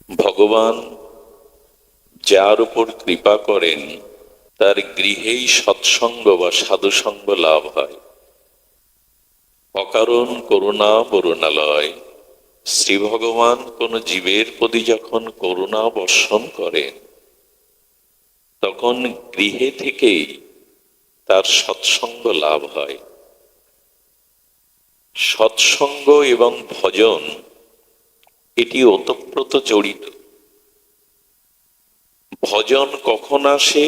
ভগবান যার উপর কৃপা করেন তার গৃহেই সৎসঙ্গ বা সাধুসঙ্গ লাভ হয়। অকারণ করুণা বরুণালয়। শ্রী ভগবান কোন জীবের প্রতি যখন করুণা বর্ষণ করেন তখন গৃহে থেকেই তার সৎসঙ্গ লাভ হয়। সৎসঙ্গ এবং ভজন এটি ওতপ্রোত জড়িত। ভজন কখন আসে?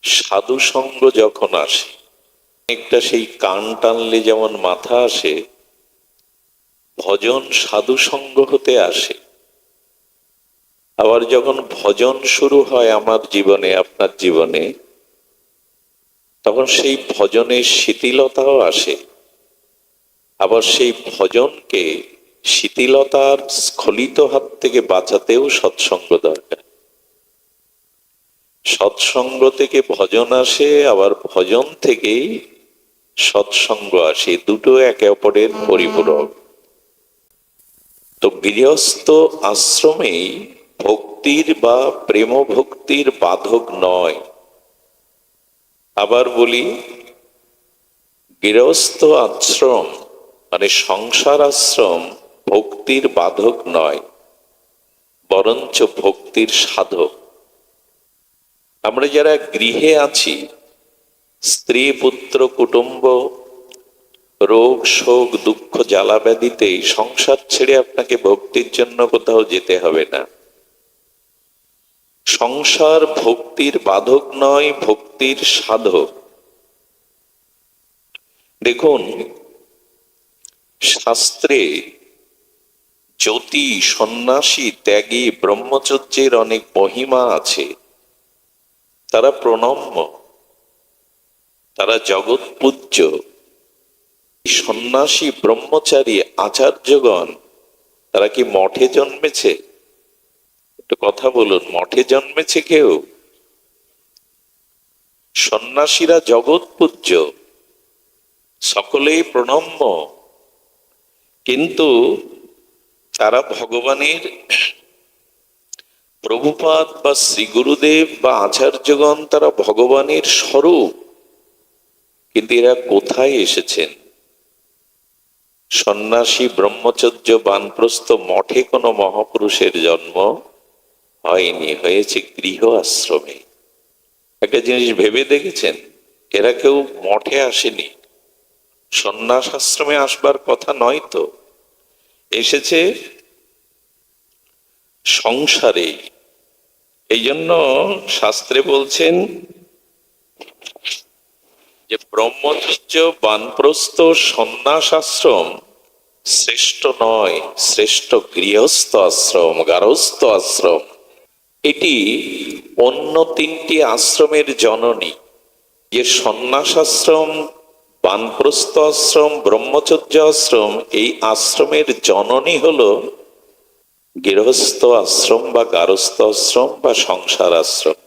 সাধুসঙ্গ যখন আসে। একটা সেই কান টানলে যেমন মাথা আসে, ভজন সাধুসঙ্গ হতে আসে। আবার যখন ভজন শুরু হয় আমার জীবনে, আপনার জীবনে, তখন সেই ভজনের শিথিলতাও আসে। আবার সেই ভজনকে শিথিলতার স্খলিত হাত থেকে বাঁচাতেও সৎসঙ্গ দরকার। সৎসঙ্গ থেকে ভজন আসে, আবার ভজন থেকেই সৎসঙ্গ আসে। দুটো একে অপরের পরিপূরক। তো গৃহস্থ আশ্রমেই ভক্তির বা প্রেম ভক্তির বাধক নয়। আবার বলি, গৃহস্থ আশ্রম মানে সংসার আশ্রম ভক্তির বাধক নয়, বরঞ্চ ভক্তির সাধক। আমরা যারা গৃহে আছি, স্ত্রী পুত্র কুটুম্ব, রোগ শোক দুঃখ জ্বালা ব্যাধিতে সংসার ছেড়ে আপনাকে ভক্তির জন্য কোথাও যেতে হবে না। সংসার ভক্তির বাধক নয়, ভক্তির সাধক। দেখুন, শাস্ত্রে জ্যোতি, সন্ন্যাসী, ত্যাগী, ব্রহ্মচর্যের অনেক মহিমা আছে। তারা প্রণম্য, তারা জগৎ পূজ্য। সন্ন্যাসী, ব্রহ্মচারী, আচার্যগণ তারা কি মঠে জন্মেছে? একটু কথা বলুন, মঠে জন্মেছে কেউ? সন্ন্যাসীরা জগৎ পূজ্য, সকলেই প্রণম্য, কিন্তু তারা ভগবানের, প্রভুপাদ বা শ্রী গুরুদেব বা আচার্যগণ তারা ভগবানের স্বরূপ। কিন্তু এরা কোথায় এসেছেন? সন্ন্যাসী, ব্রহ্মচর্য, বানপ্রস্থ মঠে কোনো মহাপুরুষের জন্ম হয়নি, হয়েছে গৃহ আশ্রমে। একটা জিনিস ভেবে দেখেছেন, এরা কেউ মঠে আসেনি, সন্ন্যাস আশ্রমে আসবার কথা নয় তো, এসেছে সংসারে। এই জন্য শাস্ত্রে বলছেন যে ব্রহ্মচর্য, বানপ্রস্থ, সন্ন্যাস আশ্রম শ্রেষ্ঠ নয়, শ্রেষ্ঠ গৃহস্থ আশ্রম, গারস্থ আশ্রম। এটি অন্য তিনটি আশ্রমের জননী। যে সন্ন্যাস আশ্রম, বানপ্রস্থ আশ্রম, ব্রহ্মচর্য আশ্রম, এই আশ্রমের জননী হল গৃহস্থ আশ্রম বা গারস্থ আশ্রম বা সংসার আশ্রম।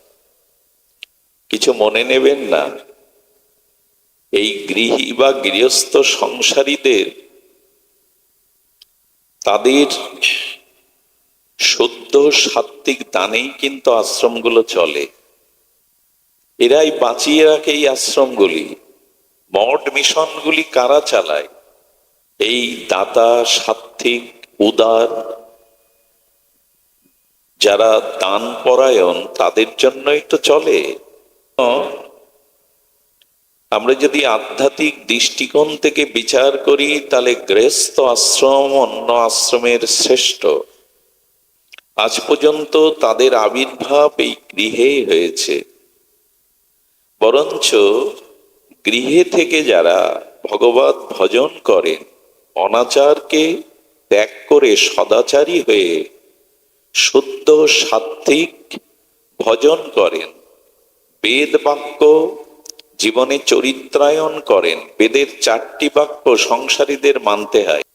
কিছু মনে নেবেন না, এই গৃহী বা গৃহস্থ সংসারীদের তাদের শুদ্ধ সাত্ত্বিক দানেই কিন্তু আশ্রমগুলো চলে। এরাই বাঁচিয়ে রাখে এই আশ্রমগুলি। মঠ মিশনগুলি কারা চালায়? এই দাতা, সাত্ত্বিক, উদার, যারা দান পরায়ণ, তাদের জন্যই তো চলে। আমরা যদি আধ্যাত্মিক দৃষ্টিকোণ থেকে বিচার করি, তাহলে গৃহস্থ আশ্রম অন্য আশ্রমের শ্রেষ্ঠ। আজ পর্যন্ত তাদের আবির্ভাব এই গৃহেই হয়েছে। বরঞ্চ গৃহে থেকে যারা ভগবত ভজন করেন, অনাচারকে ত্যাগ করে সদাচারী হয়ে শুদ্ধ সাত্ত্বিক ভজন করেন, বেদ বাক্য জীবনে চরিত্রায়ন করেন। বেদের 4টি বাক্য সংসারীদের মানতে হয়।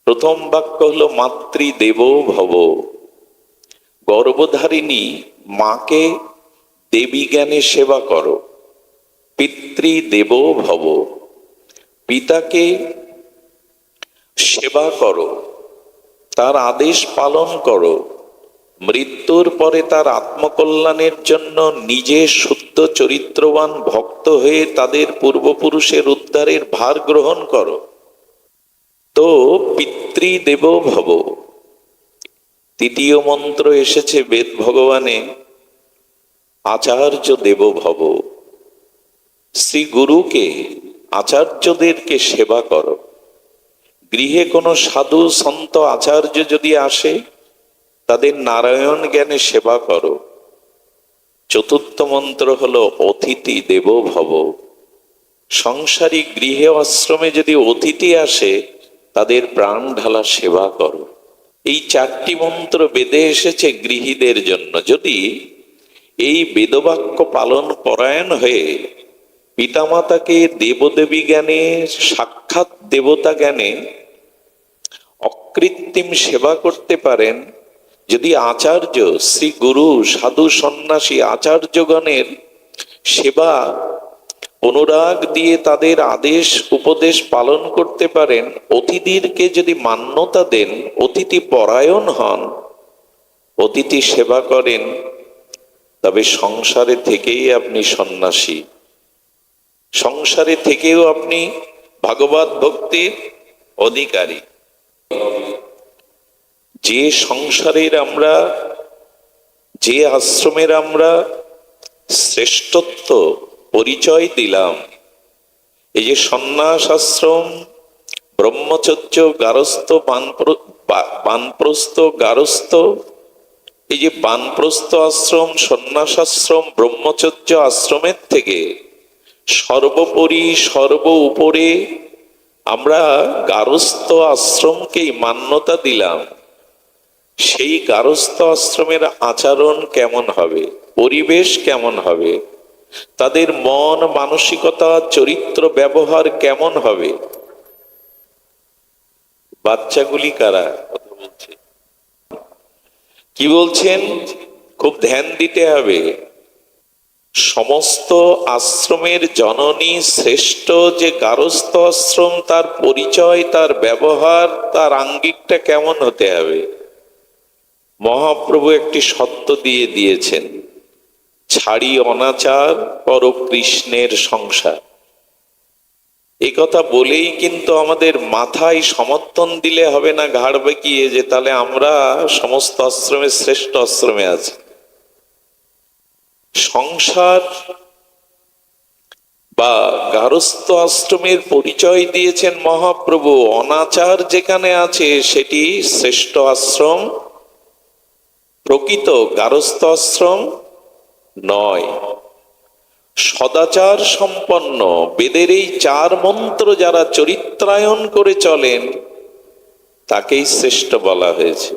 প্রথম বাক্য হলো মাতৃদেবো ভব। গর্ভধারিণী মাকে দেবী জ্ঞানে সেবা করো। পিতৃদেবো ভব, পিতাকে সেবা করো। তার আদেশ পালন করো। মৃত্যুর পরে তার আত্মকল্যাণের জন্য নিজে শুদ্ধ চরিত্রবান ভক্ত হয়ে তাদের পূর্বপুরুষের উদ্ধারের ভার গ্রহণ করো। তো পিতৃদেব ভব, তৃতীয় মন্ত্র এসেছে বেদ ভগবানে, আচার্য দেব ভব। শ্রী গুরুকে, আচার্যদেরকে সেবা করো। গৃহে কোনো সাধু সন্ত আচার্য যদি আসে, তাদের নারায়ণ জ্ঞানে সেবা করো। চতুর্থ মন্ত্র হলো অতিথি দেব ভব। সংসারী গৃহে আশ্রমে যদি অতিথি আসে, তাদের প্রাণ ঢালা সেবা করো। এই চারটি মন্ত্র বেদে এসেছে গৃহীদের জন্য। যদি এই বেদবাক্য পালন পরায়ণ হয়ে পিতামাতাকে দেবদেবী জ্ঞানে, সাক্ষাৎ দেবতা জ্ঞানে অকৃত্রিম সেবা করতে পারেন, যদি আচার্য শ্রী গুরু সাধু সন্ন্যাসী আচার্যগণের সেবা অনুরাগ দিয়ে তাদের আদেশ উপদেশ পালন করতে পারেন, অতিথিদেরকে যদি মান্যতা দেন, অতিথি পরায়ণ হন, অতিথি সেবা করেন, তবে সংসারে থেকেই আপনি সন্ন্যাসী, সংসারে থেকেও আপনি ভাগবত ভক্তির অধিকারী। যে সংসারের আমরা, যে আশ্রমের আমরা শ্রেষ্ঠত্ব পরিচয় দিলাম, এই যে সন্ন্যাস আশ্রম, ব্রহ্মচর্য, গারস্থ, বানপ্রস্থ, গারস্থ, এই যে বানপ্রস্থ আশ্রম, সন্ন্যাস আশ্রম, ব্রহ্মচর্য আশ্রমের থেকে সর্বোপরি সর্ব উপরে আমরা গারস্থ আশ্রমকেই মান্যতা দিলাম। সেই গারস্থ আশ্রমের আচরণ কেমন হবে, পরিবেশ কেমন হবে, তাদের মন মানসিকতা চরিত্র ব্যবহার কেমন হবে? বাচ্চাগুলি কারা কথা বলছে, কি বলছেন? খুব ধ্যান দিতে হবে। সমস্ত আশ্রমের জননী শ্রেষ্ঠ যে গারস্থ আশ্রম, তার পরিচয়, তার ব্যবহার, তার আঙ্গিকটা কেমন হতে হবে? মহাপ্রভু একটি সত্য দিয়ে দিয়েছেন, ছাড়ি অনাচার কর কৃষ্ণের সংসার। এই কথা বলেই কিন্তু আমাদের মাথায় সমর্থন দিলে হবে না ঘাড় বেঁকিয়ে, যে তাহলে আমরা সমস্ত আশ্রমের শ্রেষ্ঠ আশ্রমে আছি। সংসার বা গারস্থ আশ্রমের পরিচয় দিয়েছেন মহাপ্রভু। অনাচার যেখানে আছে সেটি শ্রেষ্ঠ আশ্রম, প্রকৃত গারস্থ আশ্রম নয়। সদাচার সম্পন্ন বেদের এই চার মন্ত্র যারা চরিত্রায়ন করে চলেন, তাকেই শ্রেষ্ঠ বলা হয়েছে।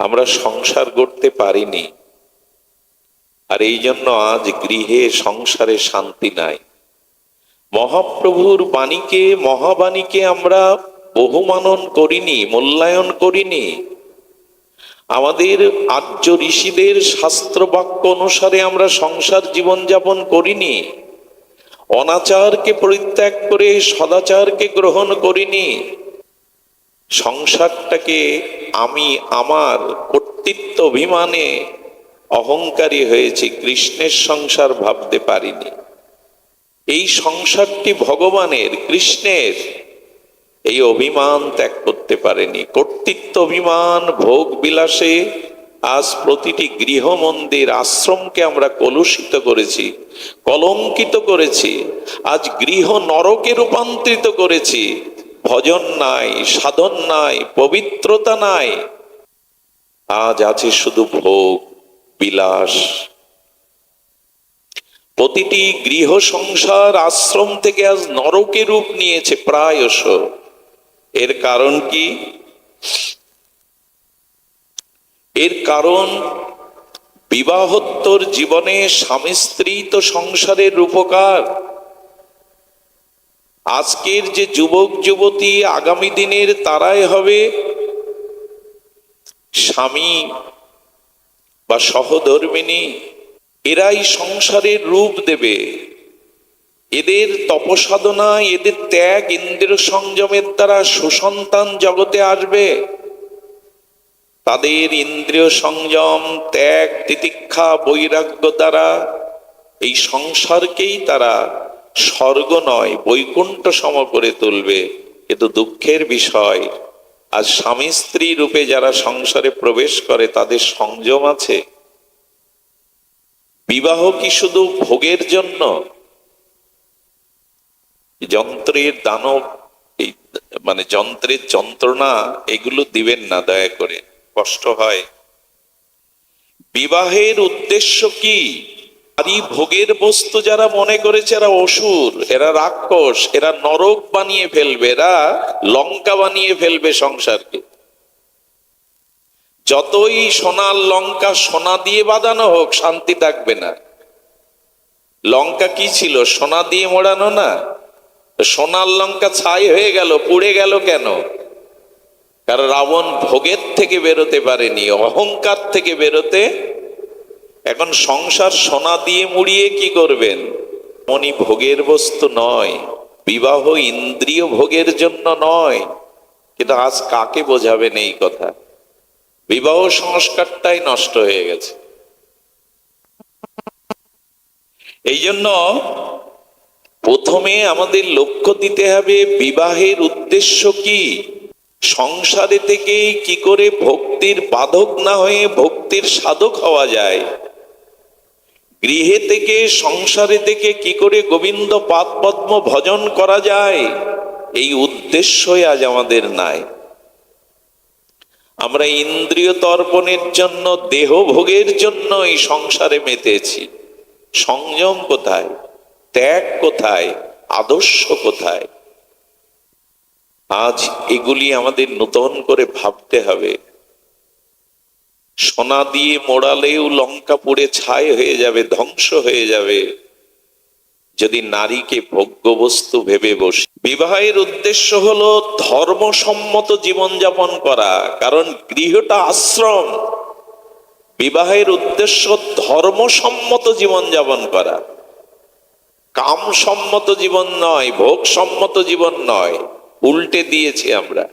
আমরা সংসার গড়তে পারিনি, আর এই জন্য আজ গৃহে সংসারে শান্তি নাই। মহাপ্রভুর বাণীকে, মহাবাণীকে আমরা বহুমানন করিনি, মূল্যায়ন করিনি। আমাদের আর্য ঋষিদের শাস্ত্র বাক্য অনুসারে আমরা সংসার জীবন যাপন করিনি। অনাচারকে পরিত্যাগ করে সদাচারকে গ্রহণ করিনি। সংসারটাকে আমি আমার কর্তৃত্ব অভিমানে অহংকারী হয়েছি, কৃষ্ণের সংসার ভাবতে পারিনি। এই সংসারটি ভগবানের, কৃষ্ণের, এই অভিমান ত্যাগ করতে পারেনি। কর্তৃত্ব অভিমান, ভোগ বিলাসে আজ প্রতিটি গৃহ মন্দির আশ্রমকে আমরা কলুষিত করেছি, কলঙ্কিত করেছি। আজ গৃহ নরকে রূপান্তরিত করেছি। ভজন নাই, সাধন নাই, পবিত্রতা নাই। আজ আছে শুধু ভোগ বিলাস। প্রতিটি গৃহ সংসার আশ্রম থেকে আজ নরকে রূপ নিয়েছে প্রায়শ। এর কারণ কি? এর কারণ বিবাহোত্তর জীবনে স্বামী স্ত্রী তো সংসারের রূপকার। আজকের যে যুবক যুবতী আগামী দিনের তারাই হবে স্বামী বা সহধর্মিণী। এরাই সংসারের রূপ দেবে। এদের তপসাধনা, এদের ত্যাগ, ইন্দ্রিয় সংযমের দ্বারা সুসন্তান জগতে আসবে। তাদের ইন্দ্রিয় সংযম, ত্যাগ, তিতিক্ষা, বৈরাগ্য দ্বারা এই সংসারকেই তারা স্বর্গ নয় বৈকুণ্ঠ সম করে তুলবে। কিন্তু দুঃখের বিষয়, আজ স্বামী স্ত্রী রূপে যারা সংসারে প্রবেশ করে তাদের সংযম আছে? বিবাহ কি শুধু ভোগের জন্য? যন্ত্রের দানব, এই মানে যন্ত্রের যন্ত্রণা এগুলো দিবেন না দয়া করে, কষ্ট হয়। বিবাহের উদ্দেশ্য কি? নারী ভোগের বস্তু যারা মনে করেছে এরা অসুর, এরা রাক্ষস, এরা নরক বানিয়ে ফেলবে, এরা লঙ্কা বানিয়ে ফেলবে সংসারকে। যতই সোনার লঙ্কা সোনা দিয়ে বাঁধানো হোক, শান্তি থাকবে না। লঙ্কা কি ছিল? সোনা দিয়ে মোড়ানো না? সোনার লঙ্কা ছাই হয়ে গেল, পুড়ে গেল কেন? কারণ রাবণ ভোগের থেকে বেরোতে পারেনি, অহংকার থেকে বেরোতে। এখন সংসার সোনা দিয়ে মুড়িয়ে কি করবেন? মনি ভোগের বস্তু নয়, বিবাহ ইন্দ্রিয় ভোগের জন্য নয়। কিন্তু আজ কাকে বোঝাবেন এই কথা? বিবাহ সংস্কারটাই নষ্ট হয়ে গেছে। এই জন্য প্রথমে আমাদের লক্ষ্য দিতে হবে বিবাহের উদ্দেশ্য কি, সংসারে থেকে কি করে ভক্তির বাধক না হয়ে ভক্তির সাধক হওয়া যায়, গৃহে থেকে সংসারে থেকে কি করে গোবিন্দ পাদ পদ্ম ভজন করা যায়, এই উদ্দেশ্যই আজ আমাদের নাই। আমরা ইন্দ্রিয় তর্পণের জন্য, দেহ ভোগের জন্য এই সংসারে মেতেছি। সংযম কোথায়? ত্যাগ কোথায়? আদর্শ কোথায়? আজ এগুলি আমাদের নতুন করে ভাবতে হবে। সোনা দিয়ে মোড়ালেও লঙ্কা পুড়ে ছাই হয়ে যাবে, ধ্বংস হয়ে যাবে যদি নারীকে ভোগ্য বস্তু ভেবে বসি। বিবাহের উদ্দেশ্য হলো ধর্মসম্মত জীবনযাপন করা, কারণ গৃহটা আশ্রম। বিবাহের উদ্দেশ্য ধর্মসম্মত জীবনযাপন করা, কামসম্মত জীবন নয়, ভোগসম্মত জীবন নয়। উল্টে দিয়েছি আমরা।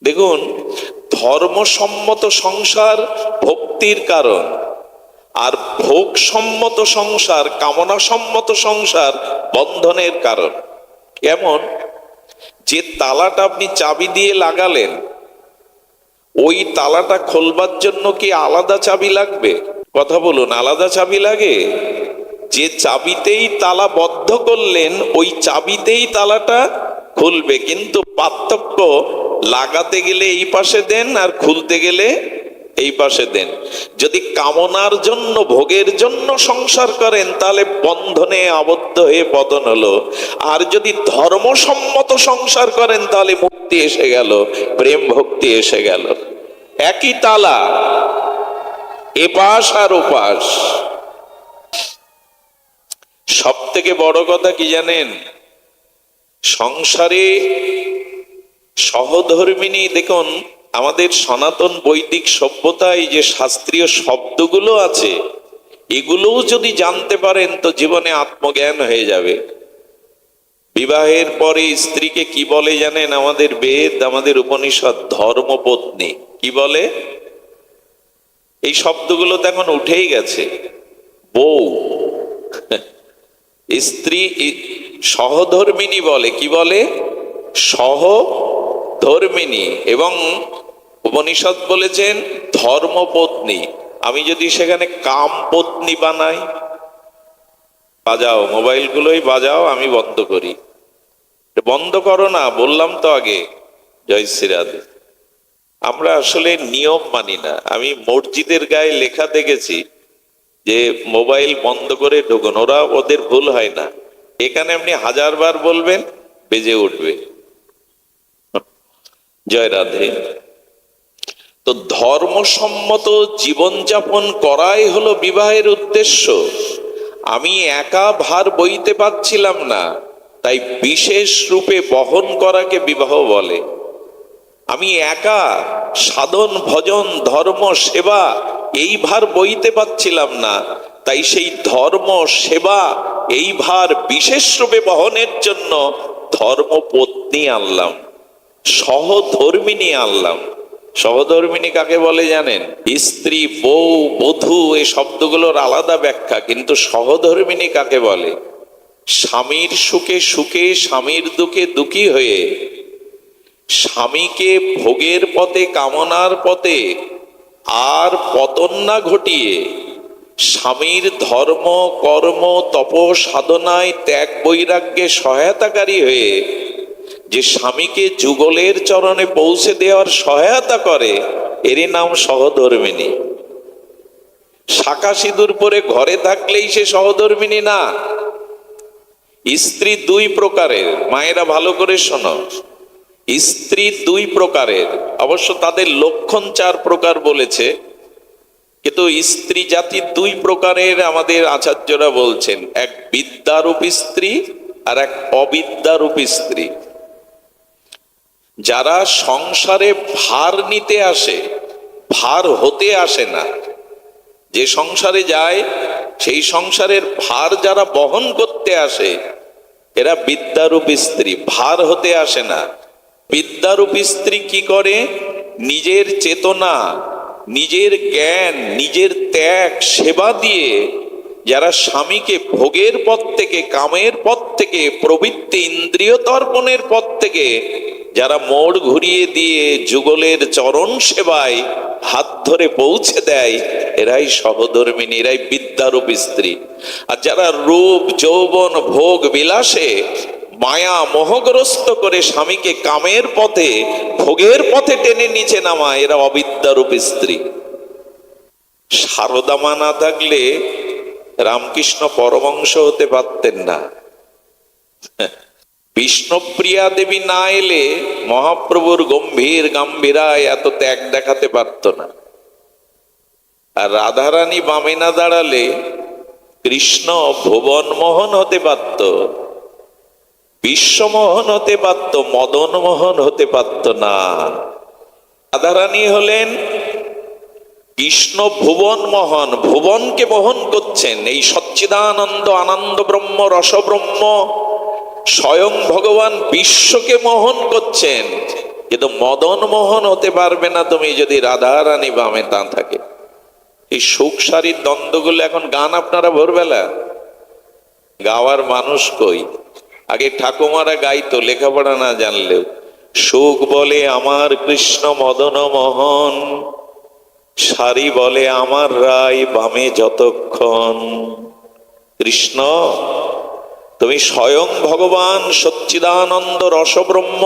দেখুন, ধর্মসম্মত সংসার ভক্তির কারণ, আর ভোগসম্মত সংসার, কামনাসম্মত সংসার বন্ধনের কারণ। কেমন? যে তালাটা আপনি চাবি দিয়ে লাগালেন, ওই তালাটা খোলবার জন্য কি আলাদা চাবি লাগবে? কথা বলুন, আলাদা চাবি লাগে? যে চাবিতেই তালা বদ্ধ করলেন, ওই চাবিতেই তালাটা খুলবে। কিন্তু পার্থক্য, লাগাতে গেলে এই পাশে দেন আর খুলতে গেলে এই পাশে দেন। যদি কামনার জন্য, ভোগের জন্য সংসার করেন, তাহলে বন্ধনে আবদ্ধ হয়ে পতন হলো। আর যদি ধর্মসম্মত সংসার করেন, তাহলে মুক্তি এসে গেল, প্রেম ভক্তি এসে গেল। একই তালা, এপাশ আর ওপাশ। সব থেকে বড় কথা কি জানেন? সংসারে সহধর্মিনী, দেখুন আমাদের সনাতন বৈদিক সভ্যতায় যে শাস্ত্রীয় শব্দগুলো আছে, এগুলোও যদি জানতে পারেন তো জীবনে আত্মজ্ঞান হয়ে যাবে। বিবাহের পরে স্ত্রীকে কি বলে জানেন? আমাদের বেদ, আমাদের উপনিষদ, ধর্মপত্নী। কি বলে? এই শব্দগুলো তো এখন উঠেই গেছে। বউ, স্ত্রী সহধর্মিনী বলে। কি বলে? সহধর্মিনী। এবং উপনিষদ বলেছেন ধর্মপত্নী। আমি যদি সেখানে কামপত্নী বানাই, বাজাও, মোবাইলগুলোই বাজাও, আমি বন্ধ করি। বন্ধ করো না, বললাম তো আগে। জয় শ্রীরাধে। আমরা আসলে নিয়ম মানি না। আমি মসজিদের গায়ে লেখা দেখেছি যে মোবাইল বন্ধ করে ঢুকুন, ওরা, ওদের ভুল হয় না। এখানে আপনি 1000 বার বলবেন, বেজে উঠবে। জয় রাধে। তো ধর্মসম্মত জীবনযাপন করাই হলো বিবাহের উদ্দেশ্য। আমি একা ভার বইতে পারছিলাম না, তাই বিশেষ রূপে বহন করাকে বিবাহ বলে। আমি একা সাধন, ভজন, ধর্ম, সেবা এই ভার বইতে পারছিলাম না, তাই সেই ধর্ম, সেবা এই ভার বিশেষ রূপে বহনের জন্য ধর্মপত্নী আনলাম, সহধর্মিনী আনলাম। সহধর্মিণী কাকে বলে জানেন? স্ত্রী, বউ, বধূ এই শব্দগুলোর আলাদা ব্যাখ্যা, কিন্তু সহধর্মিণী কাকে বলে? স্বামীর সুখে সুখে, স্বামীর দুঃখে দুঃখী হয়ে, স্বামীকে ভোগের পথে, কামনার পথে আর পতন না ঘটিয়ে, স্বামীর ধর্ম, কর্ম, তপ সাধনায়, ত্যাগ বৈরাগ্যে সহায়তাকারী হয়ে যে স্বামীকে যুগলের চরণে পৌঁছে দেওয়ার সহায়তা করে, এরই নাম সহধর্মিণী। শাঁখা সিঁদুর পরে ঘরে থাকলেই সে সহধর্মিণী না। স্ত্রী দুই প্রকারের, মায়েরা ভালো করে শোনো। স্ত্রী দুই প্রকারের, অবশ্য তাদের লক্ষণ 4 প্রকার বলেছে, কিন্তু স্ত্রী জাতি দুই প্রকারের আমাদের আচার্যরা বলছেন। এক বিদ্যারূপী স্ত্রী আর এক অবিদ্যারূপী স্ত্রী। যারা সংসারে ভার নিতে আসে, ভার হতে আসে না। যে সংসারে যায় সেই সংসারের ভার যারা বহন করতে আসে, এরা বিদ্যারূপী স্ত্রী, ভার হতে আসে না। বিদ্যারূপী স্ত্রী কি করে? নিজের চেতনা, নিজের জ্ঞান, নিজের ত্যাগ, সেবা দিয়ে যারা স্বামীকে ভোগের পথ থেকে, কামের পথ থেকে, প্রবৃত্তি ইন্দ্রিয় তর্পণের পথ থেকে যারা মোড় ঘুরিয়ে দিয়ে যুগলের চরণ সেবায় হাত ধরে পৌঁছে দেয়, এরাই সহধর্মিণী, এরাই বিদ্যারূপী স্ত্রী। আর যারা রূপ, যৌবন, ভোগ বিলাসে মায়া মোহগ্রস্ত করে স্বামীকে কামের পথে, ভোগের পথে টেনে নিচে নামায়, এরা অবিদ্যারূপী স্ত্রী। সারদা মা না থাকলে রামকৃষ্ণ পরমহংস হতে পারতেন না। বিষ্ণুপ্রিয়া দেবী না এলে মহাপ্রভুর গম্ভীর গাম্ভীরায় এত ত্যাগ দেখাতে পারত না। আর রাধারানী বামে না দাঁড়ালে কৃষ্ণ ভুবন মোহন হতে পারত, বিশ্বমোহন হতে পারত, মদন মোহন হতে পারত না। রাধারানী হলেন কৃষ্ণ ভুবন মোহন, ভুবনকে মোহন করছেন। এই সচ্চিদানন্দ আনন্দ ব্রহ্ম রস ব্রহ্ম স্বয়ং ভগবান বিশ্বকে মোহন করছেন, কিন্তু মদন মোহন হতে পারবে না তুমি যদি রাধারানী বামে তা থাকে। এই সুখ সারির দ্বন্দ্বগুলো এখন গান আপনারা ভোরবেলা গাওয়ার মানুষ কই? আগে ঠাকুমারা গাইতো লেখাপড়া না জানলেও। সুখ বলে আমার কৃষ্ণ মদন মোহন, সারি বলে আমার রায় বামে যতক্ষণ। কৃষ্ণ তুমি স্বয়ং ভগবান সচ্চিদানন্দ রসব্রহ্ম,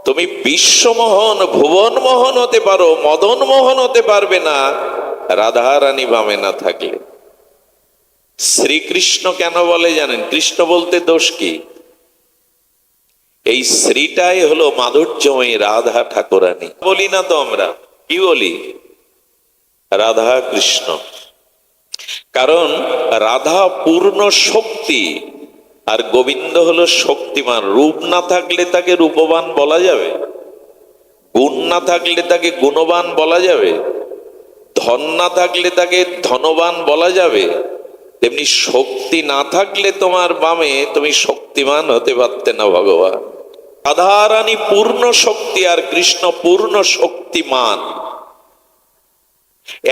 তুমি বিশ্বমোহন ভুবন মোহন হতে পারো, মদন মোহন হতে পারবে না রাধারানী বামে না থাকলে। শ্রীকৃষ্ণ কেন বলে জানেন? কৃষ্ণ বলতে দোষ কি? এই শ্রীটাই হলো মাধুর্যময়ী রাধা ঠাকুরানী। বলি না তো আমরা, কি বলি? রাধা কৃষ্ণ। কারণ রাধা পূর্ণ শক্তি আর গোবিন্দ হলো শক্তিমান। রূপ না থাকলে তাকে রূপবান বলা যাবে? গুণ না থাকলে তাকে গুণবান বলা যাবে? ধন না থাকলে তাকে ধনবান বলা যাবে? তেমনি শক্তি না থাকলে তোমার বামে তুমি শক্তিমান হতে পারতে না ভগবান। রাধারানী পূর্ণ শক্তি আর কৃষ্ণ পূর্ণ শক্তিমান।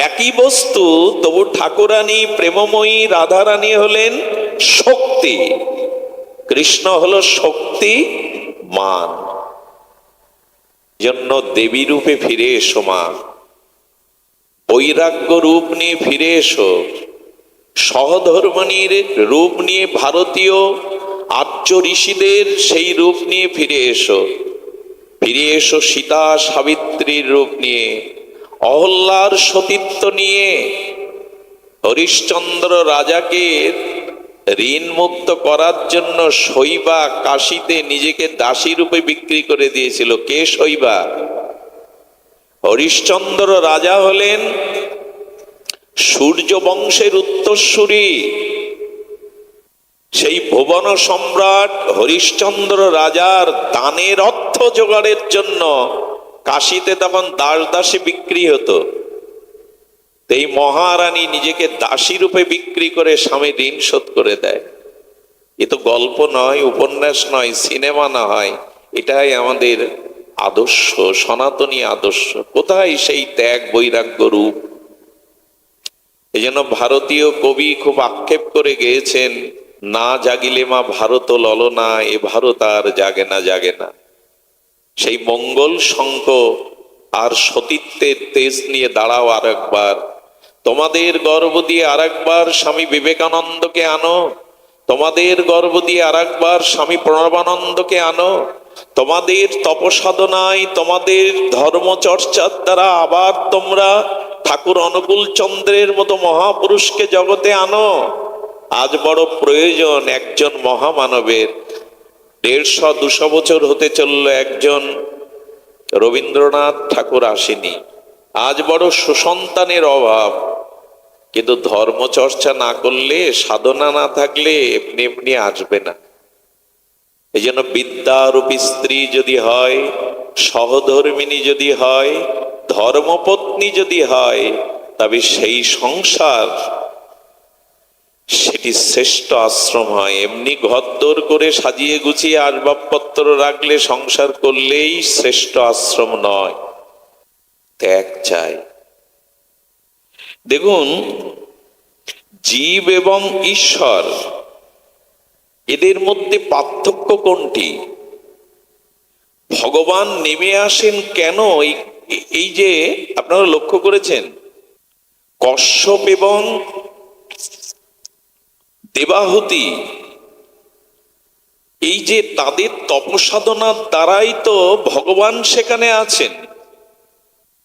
একই বস্তু, তবু ঠাকুরানী প্রেমময়ী রাধারানী হলেন শক্তি, কৃষ্ণ হলো শক্তিমান। জন্য দেবী রূপে ফিরে এসো মা, বৈরাগ্য রূপ নিয়ে ফিরে এসো, সহধর্মিণীর রূপ নিয়ে, ভারতীয় আর্য ঋষিদের সেই রূপ নিয়ে ফিরে এসো। ফিরে এসো সীতা সাবিত্রীর রূপ নিয়ে, অহল্যার সতীত্ব নিয়ে। হরিশ্চন্দ্র রাজাকে ঋণ মুক্ত করার জন্য শৈবা কাশীতে নিজেকে দাসী রূপে বিক্রি করে দিয়েছিল। কে শৈবা? হরিশ্চন্দ্র রাজা হলেন সূর্য বংশের উত্তরসূরি। সেই ভুবন সম্রাট হরিশ্চন্দ্র রাজার দানের অর্থ জোগাড়ের জন্য কাশীতে তখন দাস দাসী বিক্রি হতো। এই মহারানী নিজেকে দাসী রূপে বিক্রি করে স্বামী ঋণ শোধ করে দেয়। এ তো গল্প নয়, উপন্যাস নয়, সিনেমা না হয়, এটাই আমাদের আদর্শ, সনাতনী আদর্শ, কোথায় সেই ত্যাগ বৈরাগ্য রূপ? এই জন্য ভারতীয় কবি খুব আক্ষেপ করে গেয়েছেন, না জাগিলে মা ভারত ললনা, এ ভারত আর জাগে না জাগে না। সেই মঙ্গল শঙ্খ আর সতীত্বের তেজ নিয়ে দাঁড়াও আর একবার, তোমাদের গর্ব দিয়ে আর একবার স্বামী বিবেকানন্দকে আনো, তোমাদের গর্ব দিয়ে আর একবার স্বামী প্রণবানন্দকে আনো, তোমাদের তপসাধনায়, তোমাদের ধর্মচর্চার দ্বারা আবার তোমরা ঠাকুর অনুকূল চন্দ্রের মতো মহাপুরুষকে জগতে আনো। আজ বড় প্রয়োজন একজন মহামানবের। 150-200 বছর হতে চলল একজন রবীন্দ্রনাথ ঠাকুর আসেনি। আজ বড় সুসন্তানের অভাব, কিন্তু ধর্মচর্চা না করলে, সাধনা না থাকলে এমনি এমনি আসবে না। এই জন্য বিদ্যারূপী স্ত্রী যদি হয়, সহধর্মিণী যদি হয়, ধর্মপত্নী যদি হয়, তবে সেই সংসার সেটি শ্রেষ্ঠ আশ্রম হয়। এমনি ঘরদোর করে সাজিয়ে গুছিয়ে আসবাবপত্র রাখলে, সংসার করলেই শ্রেষ্ঠ আশ্রম নয়, ত্যাগ চাই। দেখুন, জীব এবং ঈশ্বর এদের মধ্যে পার্থক্য কোনটি? ভগবান নেমে আসেন কেন? এই যে আপনারা লক্ষ্য করেছেন, কশ্যপ এবং দেবাহুতি, এই যে তাদের তপসাধনার দ্বারাই তো ভগবান সেখানে আছেন।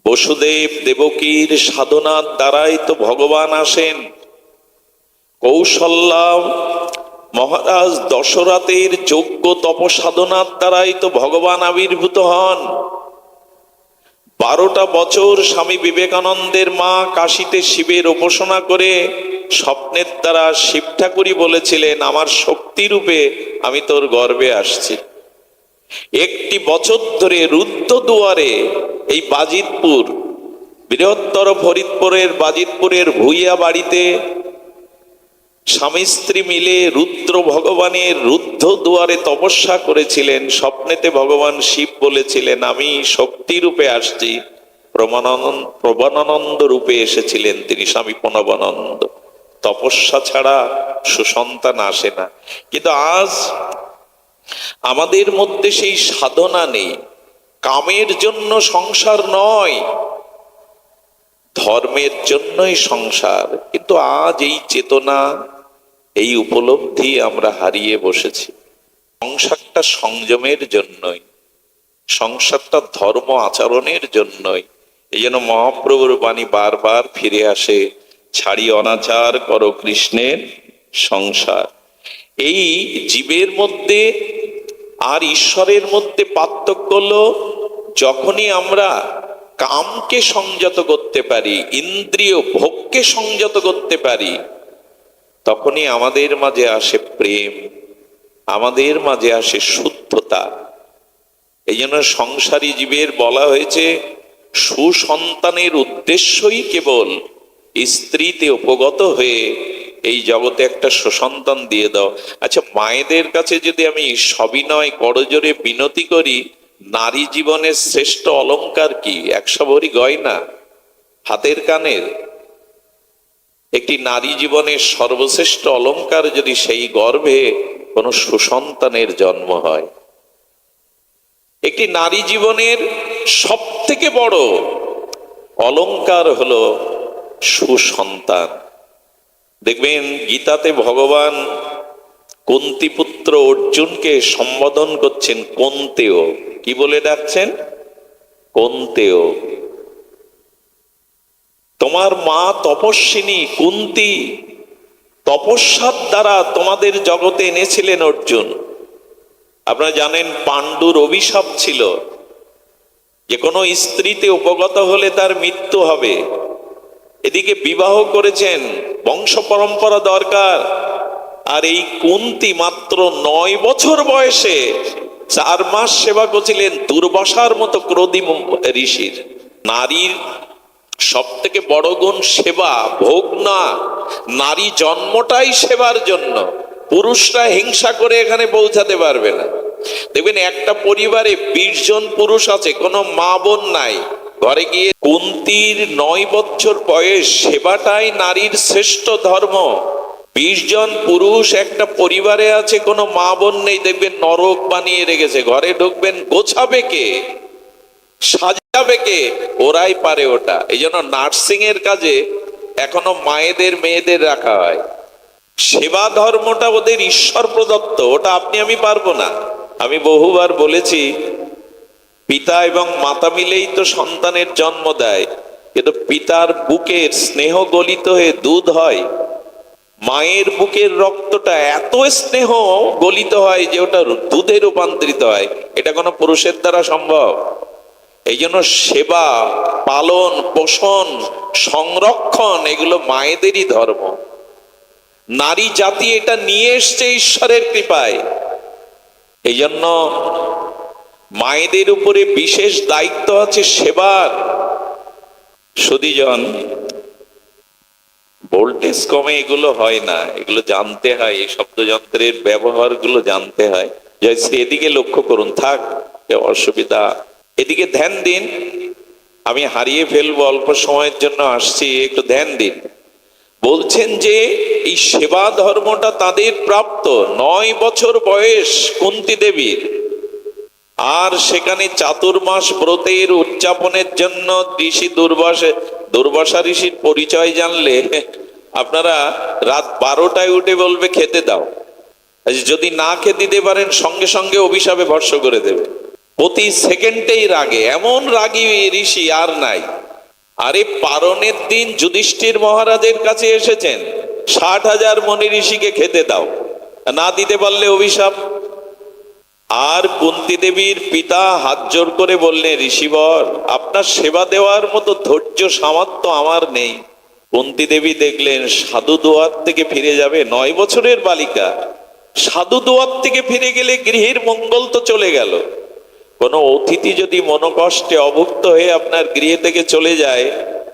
বসুদেব দেবকীর সাধনার দ্বারাই তো ভগবান আসেন। কৌশল্যা মহারাজ দশরথের যোগ্য তপসাধনার দ্বারাই তো ভগবান আবির্ভূত হন। 12টা বছর স্বামী বিবেকানন্দের মা কাশীতে শিবের উপাসনা করে স্বপ্নের দ্বারা শিব ঠাকুরই বলেছিলেন, আমার শক্তি রূপে আমি তোর গর্ভে আসছি। 1 বছর ধরে রুদ্রদুয়ারে, এই বাজিতপুর, বৃহত্তর ফরিদপুরের বাজিতপুরের ভুইয়া বাড়িতে স্বামী স্ত্রী মিলে রুদ্র ভগবানের রুদ্ধ দুয়ারে তপস্যা করেছিলেন। স্বপ্নেতে ভগবান শিব বলেছিলেন, আমি শক্তি রূপে আসছি। প্রবানানন্দ রূপে এসেছিলেন তিনি, স্বামী প্রণবানন্দ। তপস্যা ছাড়া সুসন্তান আসে না। কিন্তু আজ আমাদের মধ্যে সেই সাধনা নেই। কামের জন্য সংসার নয়, ধর্মের জন্যই সংসার। কিন্তু আজ এই চেতনা, এই উপলব্ধি আমরা হারিয়ে বসেছি। সংসারটা সংযমের জন্যই, সংসারটা ধর্ম আচরণের জন্যই। এই জন্য মহাপ্রভুর বাণী বারবার ফিরে আসে, ছাড়ি অনাচার করো কৃষ্ণের সংসার। এই জীবের মধ্যে আর ঈশ্বরের মধ্যে পার্থক্য হলো, যখনই আমরা কামকে সংযত করতে পারি, ইন্দ্রিয় ভোগকে সংযত করতে পারি, তখনই আমাদের মাঝে আসে প্রেম, আমাদের মাঝে আসে শুদ্ধতা। এই জন্য সংসারী জীবের বলা হয়েছে, সুসন্তানের উদ্দেশ্যই কেবল স্ত্রীতে উপগত হয়ে এই জগতে একটা সুসন্তান দিয়ে দাও। আচ্ছা, মায়েদের কাছে যদি আমি সবিনয় করজোরে বিনতি করি, নারী জীবনের শ্রেষ্ঠ অলংকার কি? 100 ভরি গয়না, হাতের কানের। একটি নারী জীবনের সর্বশ্রেষ্ঠ অলংকার যদি সেই গর্ভে কোনো সুসন্তানের জন্ম হয়। একটি নারী জীবনের সব থেকে বড় অলংকার হলো সুসন্তান। দেখবেন গীতাতে ভগবান কুন্তিপুত্র অর্জুনকে সম্বোধন করছেন কন্তেয়। কি বলে ডাকছেন? কন্তেয়। তোমার মা তপস্বিনী কুন্তি, তপস্যার দ্বারা তোমাদের জগতে এনেছিলেন অর্জুন। আপনারা জানেন পাণ্ডুর অভিশাপ ছিল যে কোনো স্ত্রীতে উপগত হলে তার মৃত্যু হবে। এদিকে বিবাহ করেছেন, বংশ পরম্পরা দরকার। আর এই কুন্তি মাত্র 9 বছর বয়সে 4 মাস সেবা করেছিলেন দুর্বাসার মতো ক্রোধী ঋষির। নারীর সব থেকে বড় গুণ সেবা, ভোগ না। নারী জন্মটাই সেবার জন্য। পুরুষরা হিংসা করে এখানে পৌঁছাতে পারবে না। দেখবেন একটা পরিবারে 20 জন পুরুষ আছে, কোনো মা বোন নাই, ঘরে গিয়ে কুন্তির 9 বছর বয়স, সেবাটাই নারীর শ্রেষ্ঠ ধর্ম। 20 জন পুরুষ একটা পরিবারে আছে, কোনো মা বোন নেই, দেখবেন নরক বানিয়ে রেখেছে। ঘরে ঢুকবেন, গোছাবে কে, সাজাবে কে? ওরাই পারে ওটা। এই জন্য নার্সিং এর কাজে এখনো মায়েদের মেয়েদের রাখা হয়। সেবা ধর্মটা ওদের ঈশ্বর প্রদত্ত, ওটা আপনি আমি পারবো না। আমি বহুবার বলেছি, পিতা এবং মাতা মিলেই তো সন্তানের জন্ম দেয়, কিন্তু পিতার বুকের স্নেহ গলিত হয়ে দুধ হয়, মায়ের বুকের রক্তটা এত স্নেহ গলিত হয় যে ওটা দুধে রূপান্তরিত হয়। এটা কোনো পুরুষের দ্বারা সম্ভব? এই জন্য সেবা, পালন, পোষণ, সংরক্ষণ এগুলো মায়েদেরই ধর্ম। নারী জাতি এটা নিয়ে এসছে ঈশ্বরের কৃপায়। এই জন্য মায়েদের উপরে বিশেষ দায়িত্ব আছে সেবার। সুধীজন, ভোল্টেজ কমে এগুলো হয় না, এগুলো জানতে হয়, এই শব্দযন্ত্রের ব্যবহার গুলো জানতে হয়। জয়শ্রী, এদিকে লক্ষ্য করুন, থাক অসুবিধা, এদিকে ধ্যান দিন। আমি হারিয়ে ফেলবো, অল্প সময়ের জন্য আসছি, একটু ধ্যান দিন। বলছেন যে এই সেবা ধর্মটা তাদের প্রাপ্ত। 9 বছর বয়স কুন্তী দেবীর, আর সেখানে চাতুর্মাস ব্রতের উদযাপনের জন্য ঋষি দুর্বাসা ঋষির পরিচয় জানলে আপনারা রাত 12টায় উঠে বলবে খেতে দাও। যদি না খেতে দিতে পারেন সঙ্গে সঙ্গে অভিশাপে ভস্য করে দেবে। প্রতি সেকেন্ডেই রাগে, এমন রাগী ঋষি আর নাই। আরে পারণের দিন যুধিষ্ঠির মহারাজের কাছে এসেছেন, 60,000 মনি ঋষিকে খেতে দাও, না দিতে পারলে অভিশাপ। আর কুন্তী দেবীর পিতা হাত জোর করে বললেন, ঋষিবর, আপনার সেবা দেওয়ার মতো ধৈর্য সামর্থ্য আমার নেই। কুন্তী দেবী দেখলেন সাধু দোয়ার থেকে ফিরে যাবে, 9 বছরের বালিকা সাধু দোয়ার থেকে ফিরে গেলে গৃহের মঙ্গল তো চলে গেল। কোনো অতিথি যদি মনোকষ্টে অভুক্ত হয়ে আপনার গৃহ থেকে চলে যায়,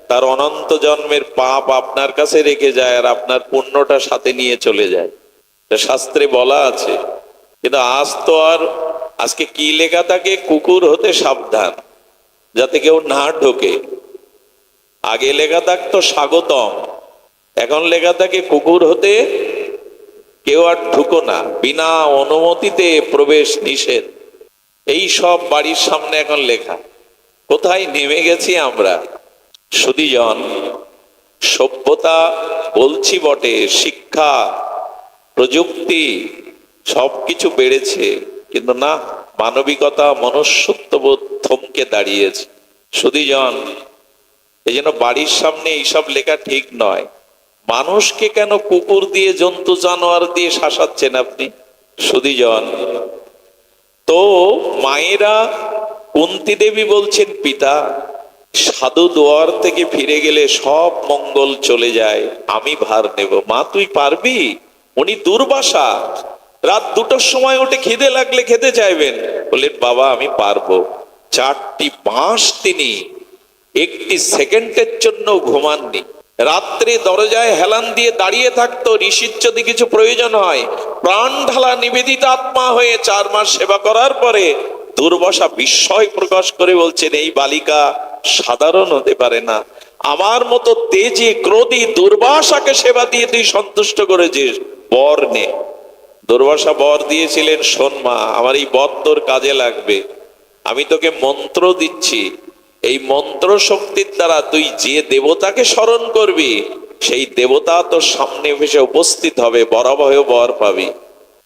তার অনন্ত জন্মের পাপ আপনার কাছে রেখে যায়, আর আপনার পুণ্যটা সাথে নিয়ে চলে যায়। শাস্ত্রে বলা আছে। কিন্তু আজ তো আর, আজকে কি লেখা থাকে, কুকুর হতে সাবধান, যাতে কেউ না ঢোকে। আগে লেখা থাকতো স্বাগতম, এখন লেখা থাকে কুকুর হতে কেউ আর ঢুকো না, বিনা অনুমতিতে প্রবেশ নিষেধ। এই সব বাড়ির সামনে এখন লেখা। কোথায় নেমে গেছি আমরা? সুধীজন, সভ্যতা বলছি বটে, শিক্ষা, প্রযুক্তি সবকিছু বেড়েছে, কিন্তু না, মানবিকতা, মনুষ্যত্ববোধ থমকে দাঁড়িয়েছে। সুধীজন, এই জন্য বাড়ির সামনে এইসব লেখা ঠিক নয়। মানুষকে কেন কুকুর দিয়ে, জন্তু জানোয়ার দিয়ে শাসাচ্ছেন আপনি? সুধীজন, তো মায়েরা, কুন্তী দেবী বলছেন, পিতা, সাধু দোয়ার থেকে ফিরে গেলে সব মঙ্গল চলে যায়, আমি ভার নেব। মা, তুই পারবি? উনি দুর্বাসা, রাত 2টার সময় উঠে খিদে লাগলে খেতে চাইবেন, বললেন, বাবা আমি পারবো। 4টি মাস তিনি একটি সেকেন্ডের জন্য ঘুমাননি। রাত্রে দরজায় হেলান দিয়ে দাঁড়িয়ে থাকতো, ঋষির যদি কিছু প্রয়োজন হয়, প্রাণ ঢালা নিবেদিত আত্মা হয়ে 4 মাস সেবা করার পরে দুর্বাসা বিস্ময় প্রকাশ করে বলছেন, এই বালিকা সাধারণ হতে পারে না, আমার মতো তেজি ক্রোধী দুর্বাসাকে সেবা দিয়ে তুই সন্তুষ্ট করেছিস, বর নে। দুর্বাসা বর দিয়েছিলেন, শোন মা, আমার এই বর তোর কাজে লাগবে, আমি তোকে মন্ত্র দিচ্ছি, এই মন্ত্র শক্তির দ্বারা তুই যে দেবতাকে স্মরণ করবি, সেই দেবতা তোর সামনে এসে উপস্থিত হবে, বরাবর বর পাবি।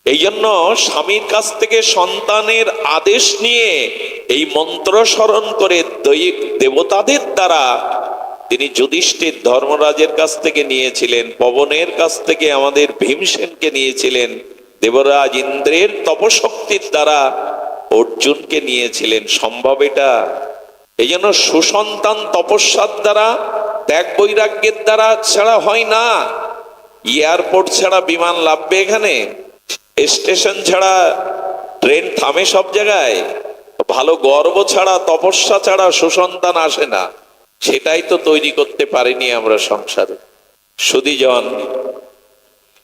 এই জন্য স্বামীর কাছ থেকে সন্তানের আদেশ নিয়ে এই মন্ত্র স্মরণ করে দেবতাদের দ্বারা তিনি যুধিষ্ঠির ধর্মরাজের কাছ থেকে নিয়েছিলেন, পবনের কাছ থেকে আমাদের ভীমসেনকে নিয়েছিলেন, দেবরাজ ইন্দ্রের তপশক্তির দ্বারা অর্জুনকে নিয়েছিলেন। সম্ভব এটা? এই জন্য সুসন্তান তপস্যার দ্বারা, ত্যাগ বৈরাগ্যের দ্বারা ছাড়া হয় না। এয়ারপোর্ট ছাড়া বিমান লাভবে এখানে? স্টেশন ছাড়া ট্রেন থামে সব জায়গায়? ভালো গর্ব ছাড়া, তপস্যা ছাড়া সুসন্তান আসে না। সেটাই তো তৈরি করতে পারিনি আমরা সংসারে। সুধীজন,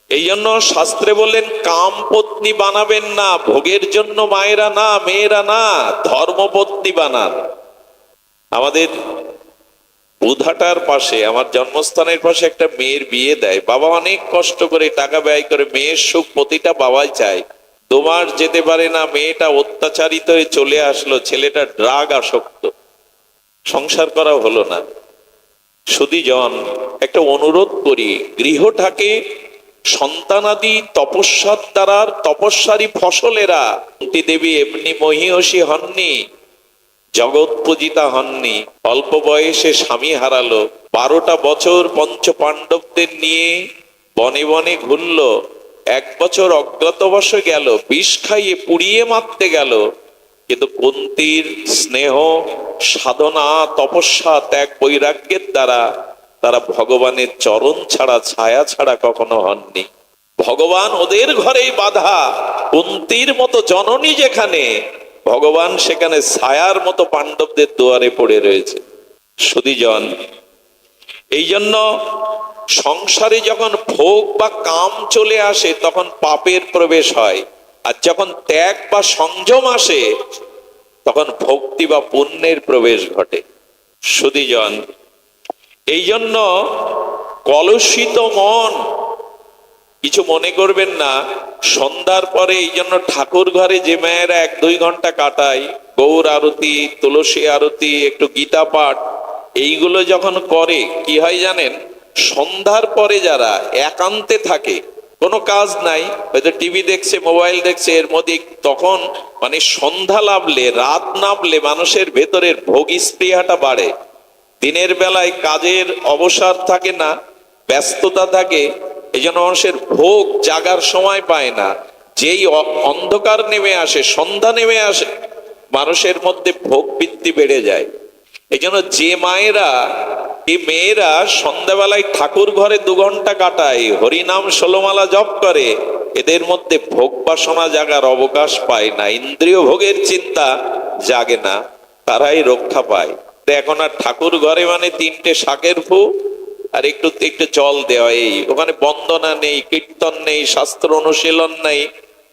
এই জন্য শাস্ত্রে বললেন কাম পত্নী বানাবেন না, ভোগের জন্য মায়েরা না, মেয়েরা না, ধর্মপত্নী বানান। আমাদের বুধাটার পাশে, আমার জন্মস্থানের পাশে একটা মেয়ের বিয়ে দেয়, বাবা অনেক কষ্ট করে টাকা ব্যয় করে, মেয়ের সুখ প্রতিটা বাবাই চায়। 2 মাস যেতে পারে না, মেয়েটা অত্যাচারিত হয়ে চলে আসলো, ছেলেটা ড্রাগ আসক্ত, সংসার করা হলো না। সুধীজন, একটা অনুরোধ করি, গৃহটাকে সন্তানাদি তপস্যার দ্বারা, তপস্যারই ফসলেরা। কুন্তী দেবী এমনি মহীয়সী হননি, জগৎ পূজিতা হননি, অল্প বয়সে স্বামী হারালো, 12টা বছর পঞ্চ পাণ্ডবদের নিয়ে বনে বনে ঘুরল, 1 বছর অজ্ঞাতবাসে গেল, বিষ খাইয়ে পুড়িয়ে মারতে গেল, কিন্তু কুন্তীর স্নেহ, সাধনা, তপস্যা, ত্যাগ, বৈরাগ্যের দ্বারা তারা ভগবানের চরণ ছাড়া, ছায়া ছাড়া কখনো হননি। ভগবান ওদের ঘরেই বাধা, কুন্তীর মতো জননী যেখানে, ভগবান সেখানে ছায়ার মতো পাণ্ডবদের দুয়ারে পড়ে রয়েছে। সুধীজন, এই জন্য সংসারে যখন ভোগ বা কাম চলে আসে তখন পাপের প্রবেশ হয়, আর যখন ত্যাগ বা সংযম আসে তখন ভক্তি বা পুণ্যের প্রবেশ ঘটে। সুধীজন, এই জন্য কলুষিত মন, কিছু মনে করবেন না, সন্ধ্যার পরে এই জন্য ঠাকুর ঘরে যে মেয়েরা 1-2 ঘন্টা কাটায়, গৌর আরতি, তুলসী আরতি, একটু গীতা পাঠ, এইগুলো যখন করে কি হয় জানেন, সন্ধ্যার পরে যারা একান্তে থাকে, কোনো কাজ নাই, হয়তো টিভি দেখছে, মোবাইল দেখছে, এর মধ্যে তখন মানে সন্ধ্যা লাভলে, রাত নামলে মানুষের ভেতরের ভোগী স্পৃহাটা বাড়ে। দিনের বেলায় কাজের অবসর থাকে না, ব্যস্ততা থাকে, এই জন্য মানুষের ভোগ জাগার সময় পায় না। যেই অন্ধকার নেমে আসে, সন্ধ্যা নেমে আসে, মানুষের মধ্যে ভোগ বৃদ্ধি বেড়ে যায়। এই জন্য যে মায়েরা, এই মেয়েরা সন্ধ্যাবেলায় ঠাকুর ঘরে 2 ঘন্টা কাটায়, হরিনাম 16 মালা জপ করে, এদের মধ্যে ভোগ বাসনা জাগার অবকাশ পায় না, ইন্দ্রিয় ভোগের চিন্তা জাগে না, তারাই রক্ষা পায়। এখন আর ঠাকুর ঘরে মানে 3টে শাকের ফু আর একটু একটু জল দেওয়া, এই ওখানে বন্দনা নেই, কীর্তন নেই, শাস্ত্র অনুশীলন নেই,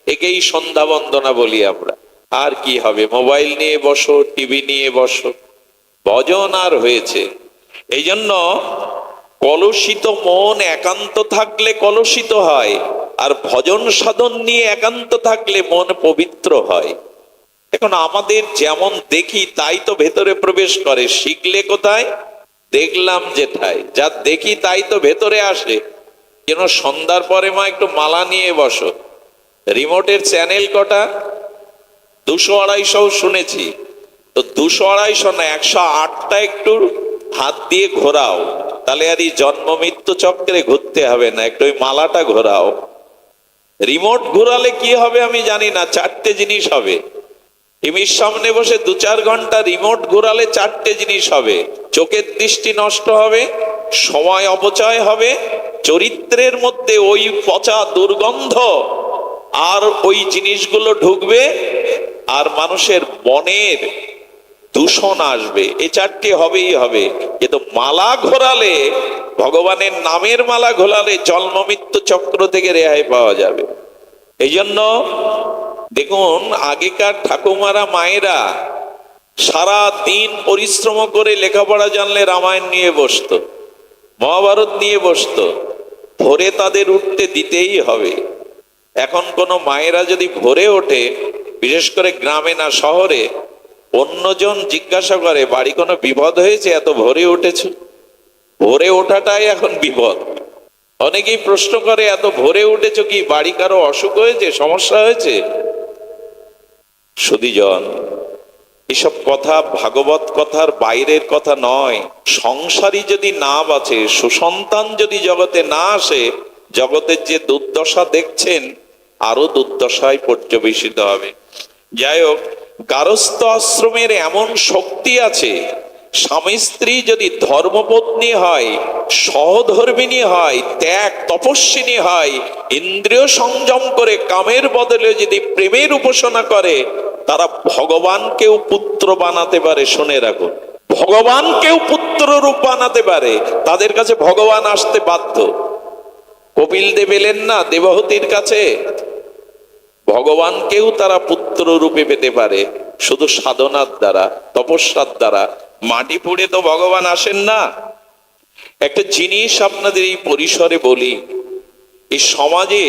একেই সন্ধ্যা বন্দনা বলি আমরা। আর কি হবে, মোবাইল নিয়ে বসো, টিভি নিয়ে বসো, ভজন আর হয়েছে। এই জন্য কলুষিত মন একান্ত থাকলে কলুষিত হয়, আর ভজন সাধন নিয়ে একান্ত থাকলে মন পবিত্র হয়। এখন আমাদের যেমন দেখি তাই তো ভেতরে প্রবেশ করে, শিখলে কোথায়, দেখলাম যেথায়, যা দেখি তাই তো ভেতরে আসে। যেন সন্ধ্যার পরে মা একটু মালা নিয়ে বসো, রিমোটের চ্যানেল কটা, 200-250 শুনেছি, তো 200-250 না, 108টা একটু হাত দিয়ে ঘোরাও, তাহলে আর এই জন্ম মৃত্যু চক্রে ঘুরতে হবে না, একটু ওই মালাটা ঘোরাও। রিমোট ঘোরালে কি হবে আমি জানি না, 4টে জিনিস হবে। টিভির সামনে বসে 2-4 ঘন্টা রিমোট ঘোরালে 4টে জিনিস হবে, চোখের দৃষ্টি নষ্ট হবে, সময় অপচয় হবে, চরিত্রের মধ্যে ওই পচা দুর্গন্ধ আর ওই জিনিসগুলো ঢুকবে, আর মানুষের মনের দূষণ আসবে। এই 4টে হবেই হবে। কিন্তু মালা ঘোরালে, ভগবানের নামের মালা ঘোরালে জন্ম মৃত্যু চক্র থেকে রেহাই পাওয়া যাবে। এই জন্য দেখুন, আগেকার ঠাকুমারা, মায়েরা সারা দিন পরিশ্রম করে লেখাপড়া জানলে রামায়ণ নিয়ে বসতো, মহাভারত নিয়ে বসতো, ভোরে তাদের উঠতে দিতেই হবে। এখন কোনো মায়েরা যদি ভোরে ওঠে, বিশেষ করে গ্রামে না শহরে, অন্যজন জিজ্ঞাসা করে বাড়ি কোনো বিপদ হয়েছে, এত ভোরে উঠেছ? ভোরে ওঠাটাই এখন বিপদ। অনেকেই প্রশ্ন করে এত ভোরে উঠেছ কি, বাড়ি কারো অসুখ হয়েছে, সমস্যা হয়েছে? সুধীজন, এসব কথা ভাগবত কথার বাইরের কথা নয়। সংসারী যদি না বাঁচে, সুসন্তান যদি জগতে না আসে, জগতের যে দুর্দশা দেখছেন আরো দুর্দশায় পর্যবেসিত হবে। যাই হোক, গারস্থ আশ্রমের এমন শক্তি আছে, স্বামী স্ত্রী যদি ধর্মপত্নী হয়, সহধর্মিণী হয়, ত্যাগ তপস্বিনী হয়, ইন্দ্রিয় সংযম করে কামের বদলে যদি প্রেমের উপাসনা করে, তারা ভগবানকেও পুত্র বানাতে পারে। শুনে রাখুন, ভগবানকেও পুত্র রূপ বানাতে পারে, তাদের কাছে ভগবান আসতে বাধ্য। কপিল দেব এলেন না দেবহূতির কাছে, ভগবানকেও তারা পুত্র রূপে পেতে পারে শুধু সাধনার দ্বারা, তপস্যার দ্বারা। মাটি পুড়ে তো ভগবান আসেন না। একটা জিনিস আপনাদের এই পরিসরে বলি, এই সমাজে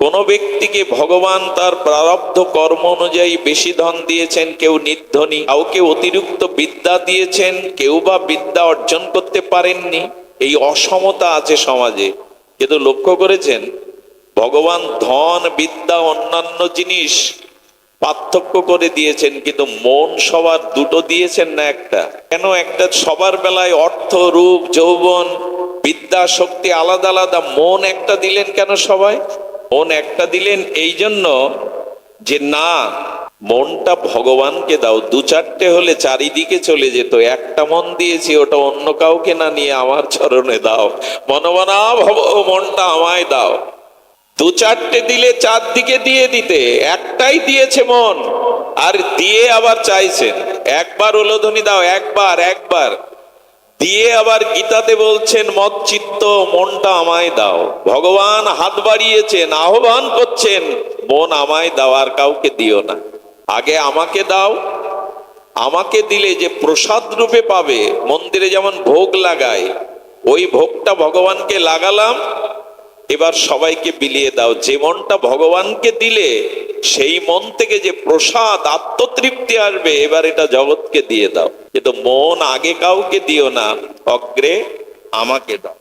কোন ব্যক্তিকে ভগবান তার প্রারব্ধ কর্ম অনুযায়ী বেশি ধন দিয়েছেন, কেউ নির্ধনী, কাউকে অতিরিক্ত বিদ্যা দিয়েছেন, কেউ বা বিদ্যা অর্জন করতে পারেননি। এই অসমতা আছে সমাজে। কিন্তু লক্ষ্য করেছেন ভগবান ধন বিদ্যা অন্যান্য জিনিস পার্থক্য করে দিয়েছেন, কিন্তু মন সবার দুটো দিয়েছেন না একটা? কেন একটা? সবার বেলায় অর্থ রূপ যৌবন বিদ্যা শক্তি আলাদা আলাদা, মন একটা দিলেন কেন সবাই? মন একটা দিলেন এই জন্য যে না, মনটা ভগবানকে দাও। দু চারটে হলে চারিদিকে চলে যেত, একটা মন দিয়েছি ওটা অন্য কাউকে না নিয়ে আমার চরণে দাও, মনমনা ভব মনটা আমায় দাও। দু চারটে দিলে চারদিকে দিয়ে দিতে, একটাই দিয়েছে মন, আর দিয়ে আবার চাইছেন একবার উলোধ্বনি দাও, একবার একবার দিয়ে আবার গীতাতে বলছেন মত চিত্ত মনটা আমায় দাও। ভগবান হাত বাড়িয়েছেন, আহ্বান করছেন মন আমায় দাও, আর কাউকে দিও না, আগে আমাকে দাও। আমাকে দিলে যে প্রসাদ রূপে পাবে, মন্দিরে যেমন ভোগ লাগায় ওই ভোগটা ভগবানকে লাগালাম, এবার সবাইকে বিলিয়ে দাও। যে মনটা ভগবানকে দিলে সেই মন থেকে যে প্রসাদ আত্মতৃপ্তি আসবে, এবার এটা জগৎকে দিয়ে দাও। কিন্তু মন আগে কাউকে দিও না, অগ্রে আমাকে দাও।